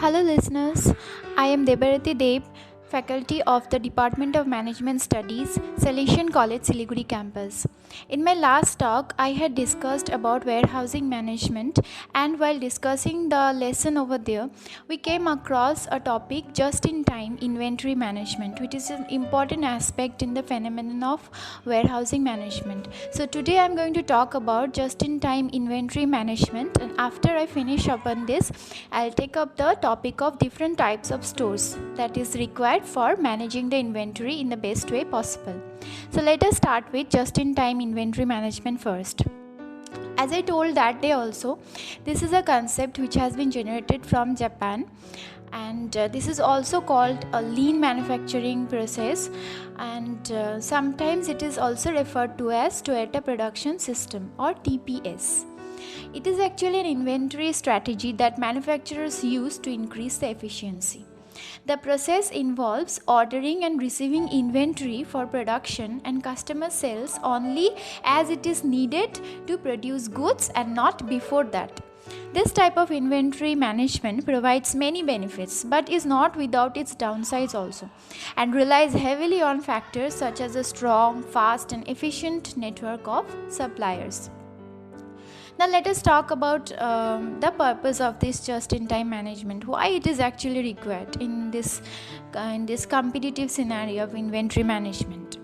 Hello, listeners. I am Debarati Deb, faculty of the Department of Management Studies, Salesian College, Siliguri campus. In my last talk, I had discussed about warehousing management, and while discussing the lesson over there, we came across a topic just-in-time inventory management, which is an important aspect in the phenomenon of warehousing management. So today I'm going to talk about just-in-time inventory management, and after I finish up on this, I'll take up the topic of different types of stores that is required for managing the inventory in the best way possible. So let us start with just-in-time inventory management first. As I told that day also, this is a concept which has been generated from Japan, and this is also called a lean manufacturing process, and sometimes it is also referred to as Toyota Production System or TPS. It is actually an inventory strategy that manufacturers use to increase the efficiency. The process involves ordering and receiving inventory for production, and customer sells only as it is needed to produce goods and not before that. This type of inventory management provides many benefits but is not without its downsides also, and relies heavily on factors such as a strong, fast and efficient network of suppliers. Now let us talk about the purpose of this just-in-time management, why it is actually required in this competitive scenario of inventory management.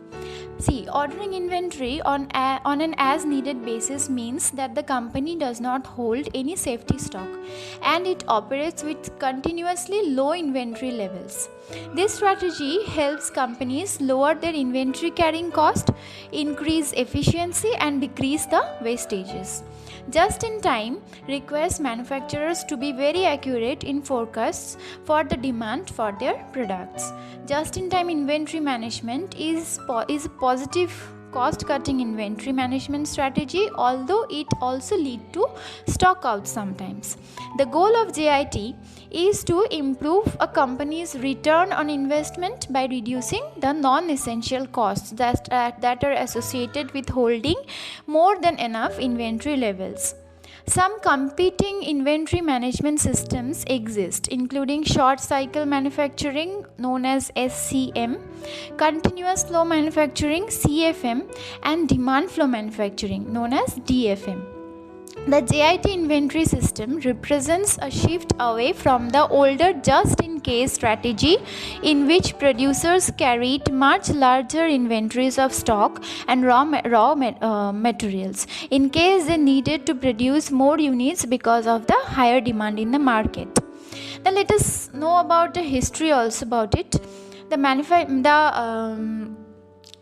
See, ordering inventory on an as-needed basis means that the company does not hold any safety stock and it operates with continuously low inventory levels. This strategy helps companies lower their inventory carrying cost, increase efficiency and decrease the wastages. Just in time requires manufacturers to be very accurate in forecasts for the demand for their products. Just in time inventory management is a positive cost-cutting inventory management strategy, although it also leads to stock out sometimes. The goal of JIT is to improve a company's return on investment by reducing the non-essential costs that are associated with holding more than enough inventory levels. Some competing inventory management systems exist, including short cycle manufacturing known as SCM, continuous flow manufacturing CFM, and demand flow manufacturing known as DFM. The JIT inventory system represents a shift away from the older just-in-case strategy in which producers carried much larger inventories of stock and raw materials in case they needed to produce more units because of the higher demand in the market. Now let us know about the history also about it.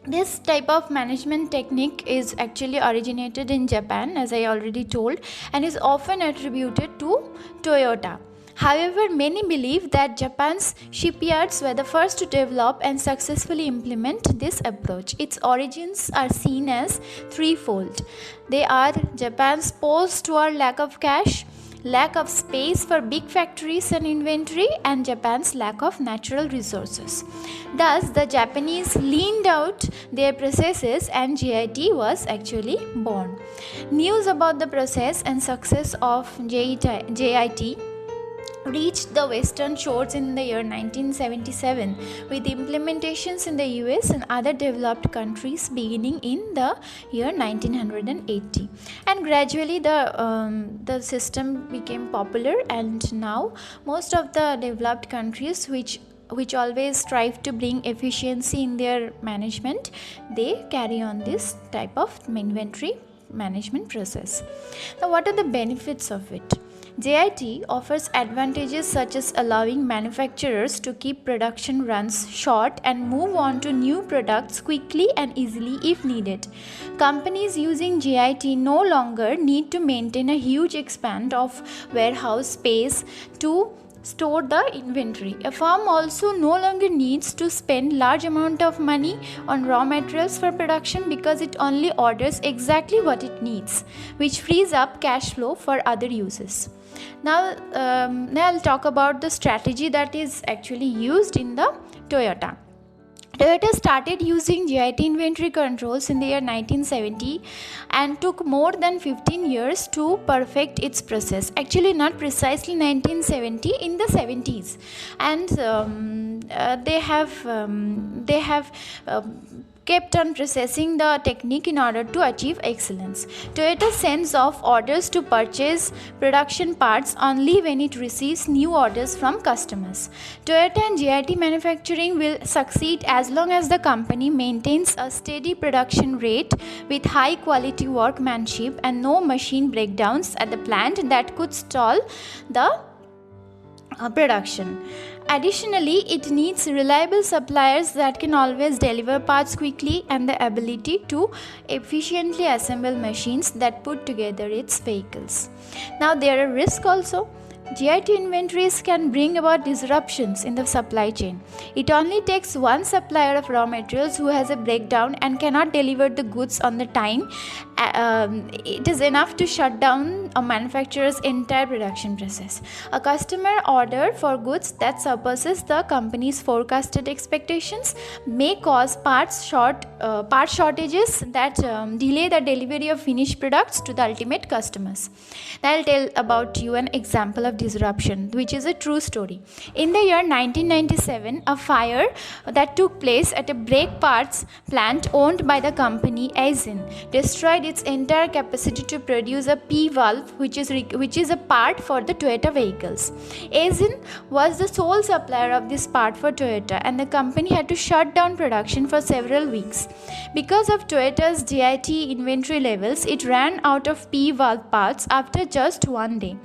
This type of management technique is actually originated in Japan, as I already told, and is often attributed to Toyota. However, many believe that Japan's shipyards were the first to develop and successfully implement this approach. Its origins are seen as threefold. They are Japan's post-war lack of cash, lack of space for big factories and inventory, and Japan's lack of natural resources. Thus, the Japanese leaned out their processes and JIT was actually born. News about the process and success of JIT reached the western shores in the year 1977, with implementations in the US and other developed countries beginning in the year 1980, and gradually the system became popular, and now most of the developed countries which always strive to bring efficiency in their management, they carry on this type of inventory management process. Now, what are the benefits of it? JIT offers advantages such as allowing manufacturers to keep production runs short and move on to new products quickly and easily if needed. Companies using JIT no longer need to maintain a huge expanse of warehouse space to store the inventory. A firm also no longer needs to spend large amount of money on raw materials for production because it only orders exactly what it needs, which frees up cash flow for other uses. Now I'll talk about the strategy that is actually used in the Toyota. Toyota started using GIT inventory controls in the year 1970 and took more than 15 years to perfect its process. Actually, not precisely 1970, in the 70s, and they have kept on processing the technique in order to achieve excellence. Toyota sends off orders to purchase production parts only when it receives new orders from customers. Toyota and GIT manufacturing will succeed as long as the company maintains a steady production rate with high quality workmanship and no machine breakdowns at the plant that could stall the production. Additionally, it needs reliable suppliers that can always deliver parts quickly and the ability to efficiently assemble machines that put together its vehicles. Now, there are risks also. GIT inventories can bring about disruptions in the supply chain. It only takes one supplier of raw materials who has a breakdown and cannot deliver the goods on the time. It is enough to shut down a manufacturer's entire production process. A customer order for goods that surpasses the company's forecasted expectations may cause part shortages that delay the delivery of finished products to the ultimate customers. Now I'll tell about you an example of disruption, which is a true story. In the year 1997, a fire that took place at a brake parts plant owned by the company Aisin destroyed its entire capacity to produce a P-valve, which is a part for the Toyota vehicles. Aisin was the sole supplier of this part for Toyota, and the company had to shut down production for several weeks. Because of Toyota's GIT inventory levels, it ran out of P-valve parts after just one day.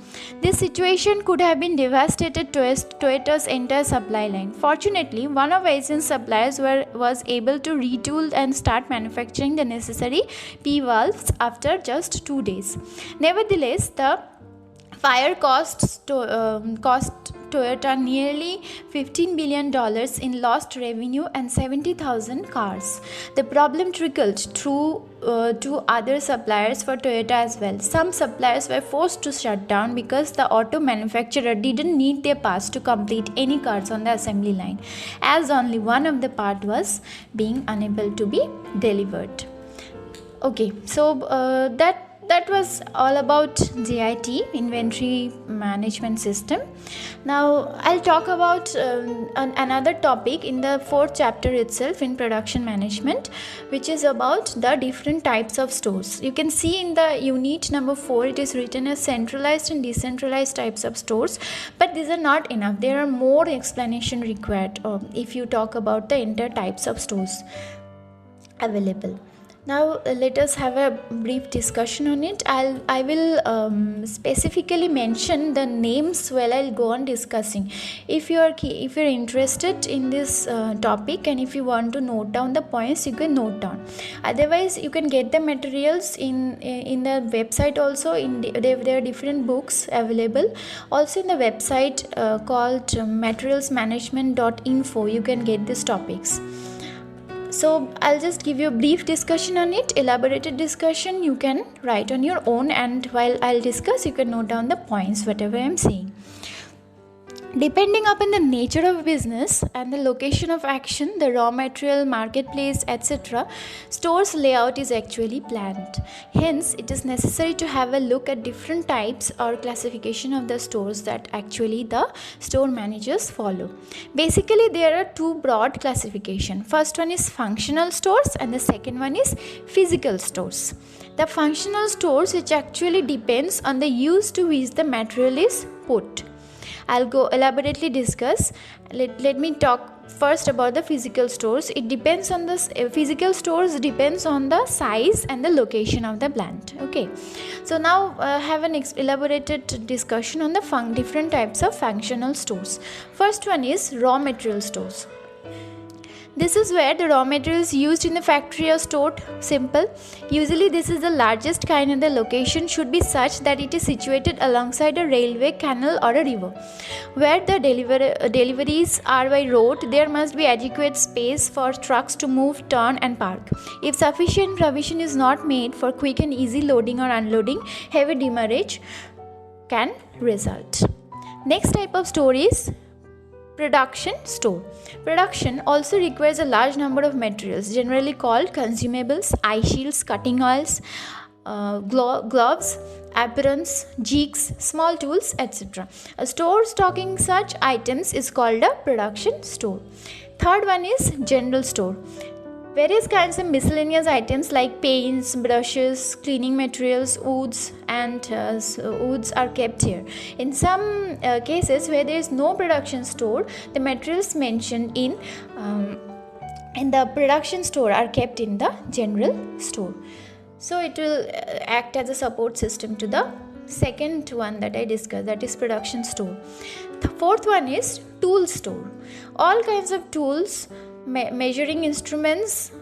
This situation could have been devastated Toyota's entire supply line. Fortunately, one of Aisin's suppliers was able to retool and start manufacturing the necessary P-valves after just 2 days. Nevertheless, the fire cost Toyota nearly $15 billion in lost revenue and 70,000 cars. The problem trickled through to other suppliers for Toyota as well. Some suppliers were forced to shut down because the auto manufacturer didn't need their parts to complete any cars on the assembly line, as only one of the part was being unable to be delivered. Okay, so that was all about GIT, inventory management system. Now I'll talk about another topic in the 4th chapter itself in production management, which is about the different types of stores. You can see in the unit number 4 it is written as centralized and decentralized types of stores, but these are not enough. There are more explanation required if you talk about the entire types of stores available. Now let us have a brief discussion on it. I will specifically mention the names while I'll go on discussing. If you're interested in this topic and if you want to note down the points, you can note down. Otherwise, you can get the materials in the website also. There are different books available. Also in the website called materialsmanagement.info, you can get these topics. So I'll just give you a brief discussion on it. Elaborated discussion you can write on your own, and while I'll discuss, you can note down the points whatever I'm saying. Depending upon the nature of business and the location of action, the raw material, marketplace, etc., store's layout is actually planned. Hence, it is necessary to have a look at different types or classification of the stores that actually the store managers follow. Basically, there are two broad classifications. First one is functional stores and the second one is physical stores. The functional stores, which actually depends on the use to which the material is put. I'll go elaborately discuss. Let me talk first about the physical stores. It depends on the physical stores depends on the size and the location of the plant. Okay, so now have an elaborated discussion on the different types of functional stores. First one is raw material stores. This is where the raw materials used in the factory are stored. Simple. Usually this is the largest kind, and the location should be such that it is situated alongside a railway, canal or a river. Where the deliveries are by road, there must be adequate space for trucks to move, turn and park. If sufficient provision is not made for quick and easy loading or unloading, heavy demurrage can result. Next type of store is Production store. Production also requires a large number of materials, generally called consumables, eye shields, cutting oils, gloves, aprons, jigs, small tools, etc. A store stocking such items is called a production store. Third one is general store. Various kinds of miscellaneous items like paints, brushes, cleaning materials, woods are kept here. In some cases where there is no production store, the materials mentioned in the production store are kept in the general store. So it will act as a support system to the second one that I discussed, that is production store. The fourth one is tool store. All kinds of tools, measuring instruments,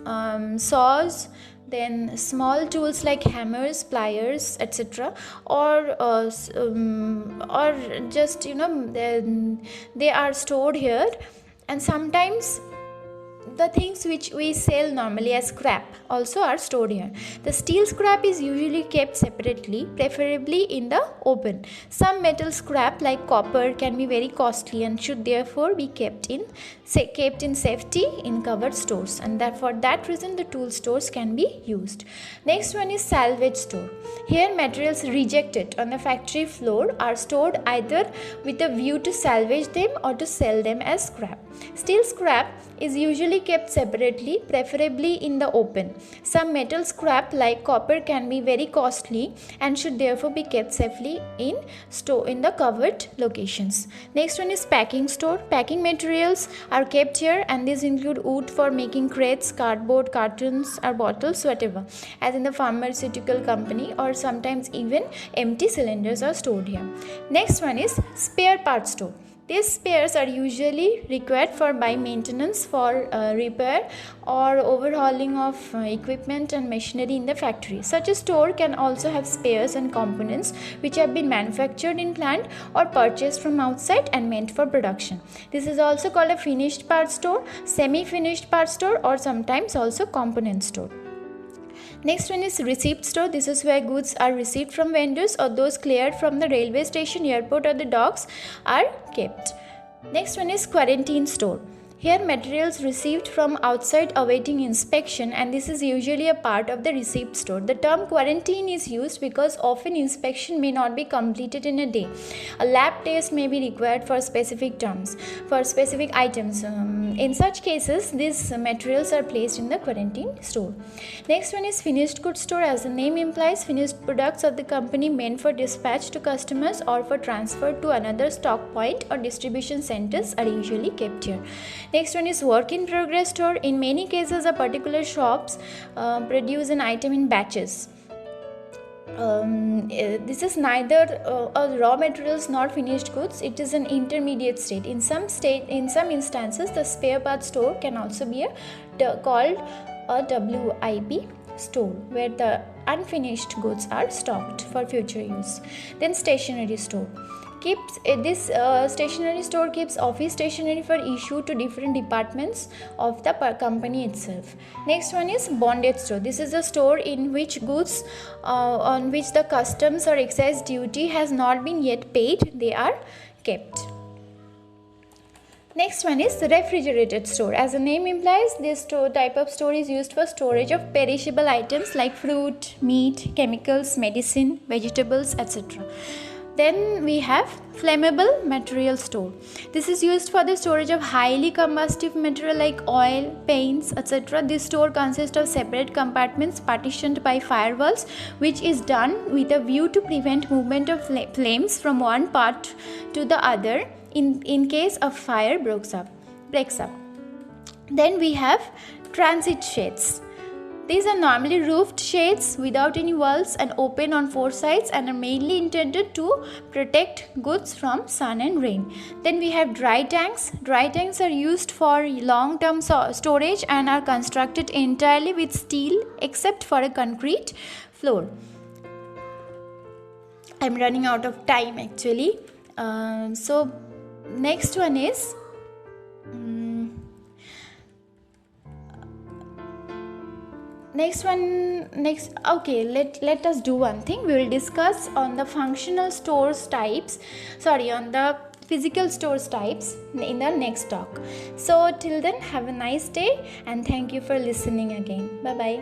saws, then small tools like hammers, pliers, etc., or just they are stored here. And sometimes the things which we sell normally as scrap also are stored here. The steel scrap is usually kept separately, preferably in the open. Some metal scrap like copper can be very costly and should therefore be kept in safety in covered stores, and for that reason the tool stores can be used. Next one is salvage store. Here materials rejected on the factory floor are stored either with a view to salvage them or to sell them as scrap. Steel scrap is usually kept separately, preferably in the open. Some metal scrap like copper can be very costly and should therefore be kept safely in the covered locations. Next one is packing store. Packing materials are kept here, and these include wood for making crates, cardboard, cartons or bottles, whatever, as in the pharmaceutical company, or sometimes even empty cylinders are stored here. Next one is spare parts store. These spares are usually required by maintenance, for repair or overhauling of equipment and machinery in the factory. Such a store can also have spares and components which have been manufactured in plant or purchased from outside and meant for production. This is also called a finished parts store, semi-finished parts store, or sometimes also component store. Next one is receipt store. This is where goods are received from vendors or those cleared from the railway station, airport or the docks are kept. Next one is quarantine store. Here materials received from outside awaiting inspection, and this is usually a part of the receipt store. The term quarantine is used because often inspection may not be completed in a day. A lab test may be required for specific items. In such cases, these materials are placed in the quarantine store. Next one is finished goods store. As the name implies, finished products of the company meant for dispatch to customers or for transfer to another stock point or distribution centers are usually kept here. Next one is work in progress store. In many cases, a particular shops produce an item in batches. This is neither a raw materials nor finished goods. It is an intermediate state. In some instances, the spare parts store can also be called a WIP store, where the unfinished goods are stocked for future use. Then stationery store. This stationery store keeps office stationery for issue to different departments of the company itself. Next one is bonded store. This is a store in which goods on which the customs or excise duty has not been yet paid, they are kept. Next one is the refrigerated store. As the name implies, this type of store is used for storage of perishable items like fruit, meat, chemicals, medicine, vegetables, etc. Then we have flammable material store. This is used for the storage of highly combustive material like oil, paints, etc. This store consists of separate compartments partitioned by firewalls, which is done with a view to prevent movement of flames from one part to the other in case a fire breaks up. Then we have transit shades. These are normally roofed shades without any walls and open on four sides and are mainly intended to protect goods from sun and rain. Then we have dry tanks. Dry tanks are used for long-term storage and are constructed entirely with steel except for a concrete floor. I'm running out of time actually. So next one is let us do one thing. We will discuss on the functional stores types, on the physical stores types in the next talk. So till then, have a nice day and thank you for listening again. Bye bye.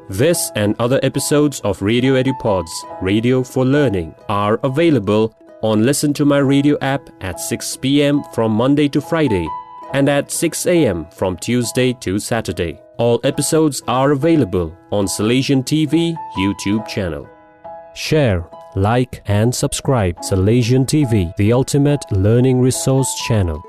This and other episodes of Radio EduPods, Radio for Learning, are available on Listen to My Radio app at 6 p.m. from Monday to Friday and at 6 a.m. from Tuesday to Saturday. All episodes are available on Salesian TV YouTube channel. Share, like and subscribe Salesian TV, the ultimate learning resource channel.